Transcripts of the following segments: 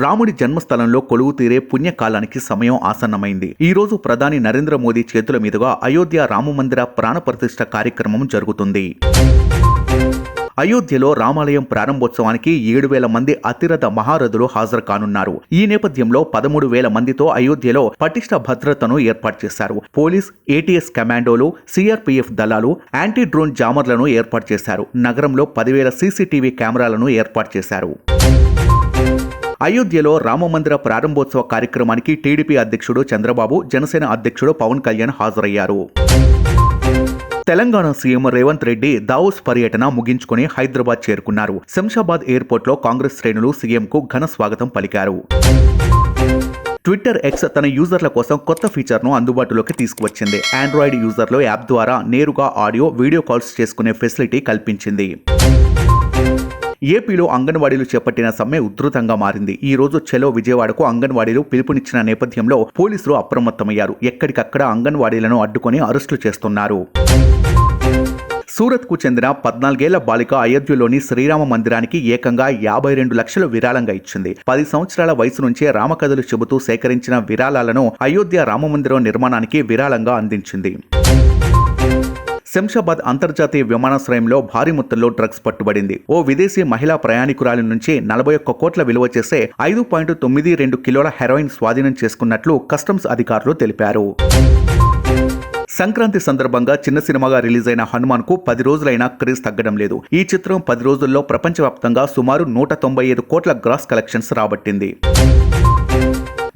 రాముడి జన్మస్థలంలో కొలువు తీరే పుణ్యకాలానికి సమయం ఆసన్నమైంది. ఈ రోజు ప్రధాని నరేంద్ర మోదీ చేతుల మీదుగా అయోధ్య రామమందిర ప్రాణ ప్రతిష్ఠ కార్యక్రమం జరుగుతుంది. అయోధ్యలో రామాలయం ప్రారంభోత్సవానికి 7,000 మంది అతిరథ మహారథులు హాజరు కానున్నారు. ఈ నేపథ్యంలో 13,000 మందితో అయోధ్యలో పటిష్ట భద్రతను ఏర్పాటు చేశారు. పోలీస్, ఏటీఎస్ కమాండోలు, సిఆర్పీఎఫ్ దళాలు, యాంటీ డ్రోన్ జామర్లను ఏర్పాటు చేశారు. నగరంలో 10,000 సీసీటీవీ కెమెరాలను ఏర్పాటు చేశారు. అయోధ్యలో రామమందిర ప్రారంభోత్సవ కార్యక్రమానికి టీడీపీ అధ్యక్షుడు చంద్రబాబు, జనసేన అధ్యక్షుడు పవన్ కళ్యాణ్ హాజరయ్యారు. తెలంగాణ సీఎం రేవంత్ రెడ్డి దావోస్ పర్యటన ముగించుకుని హైదరాబాద్ చేరుకున్నారు. శంషాబాద్ ఎయిర్పోర్ట్లో కాంగ్రెస్ శ్రేణులు సీఎంకు ఘన స్వాగతం పలికారు. ట్విట్టర్ ఎక్స్ తన యూజర్ల కోసం కొత్త ఫీచర్ను అందుబాటులోకి తీసుకువచ్చింది. ఆండ్రాయిడ్ యూజర్లు యాప్ ద్వారా నేరుగా ఆడియో, వీడియో కాల్స్ చేసుకునే ఫెసిలిటీ కల్పించింది. ఏపీలో అంగన్వాడీలు చేపట్టిన సమ్మె ఉధృతంగా మారింది. ఈ రోజు చెలో విజయవాడకు అంగన్వాడీలు పిలుపునిచ్చిన నేపథ్యంలో పోలీసులు అప్రమత్తమయ్యారు. ఎక్కడికక్కడ అంగన్వాడీలను అడ్డుకొని అరెస్టులు చేస్తున్నారు. సూరత్కు చెందిన 14 ఏళ్ల బాలిక అయోధ్యలోని శ్రీరామ మందిరానికి ఏకంగా 52 లక్షలు విరాళంగా ఇచ్చింది. 10 సంవత్సరాల వయసు నుంచే రామకథలు చెబుతూ సేకరించిన విరాళాలను అయోధ్య రామమందిరం నిర్మాణానికి విరాళంగా అందించింది. శంషాబాద్ అంతర్జాతీయ విమానాశ్రయంలో భారీ మొత్తంలో డ్రగ్స్ పట్టుబడింది. ఓ విదేశీ మహిళా ప్రయాణికురాలి నుంచి 41 కోట్ల విలువ చేసే 5.92 కిలోల హెరాయిన్ స్వాధీనం చేసుకున్నట్లు కస్టమ్స్ అధికారులు తెలిపారు. సంక్రాంతి సందర్భంగా చిన్న సినిమాగా రిలీజ్ అయిన హనుమాన్ కు 10 రోజులైనా క్రేజ్ తగ్గడం లేదు. ఈ చిత్రం 10 రోజుల్లో ప్రపంచవ్యాప్తంగా సుమారు 195 కోట్ల గ్రాస్ కలెక్షన్స్ రాబట్టింది.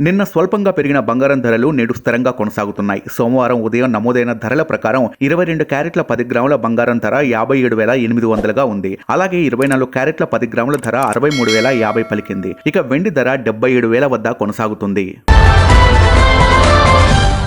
నిన్న స్వల్పంగా పెరిగిన బంగారం ధరలు నేడు స్థిరంగా కొనసాగుతున్నాయి. సోమవారం ఉదయం నమోదైన ధరల ప్రకారం 22 క్యారెట్ల 10 గ్రాముల బంగారం ధర 57,800గా ఉంది. అలాగే 24 క్యారెట్ల 10 గ్రాముల ధర 63,050 పలికింది. ఇక వెండి ధర 77,000 వద్ద కొనసాగుతుంది.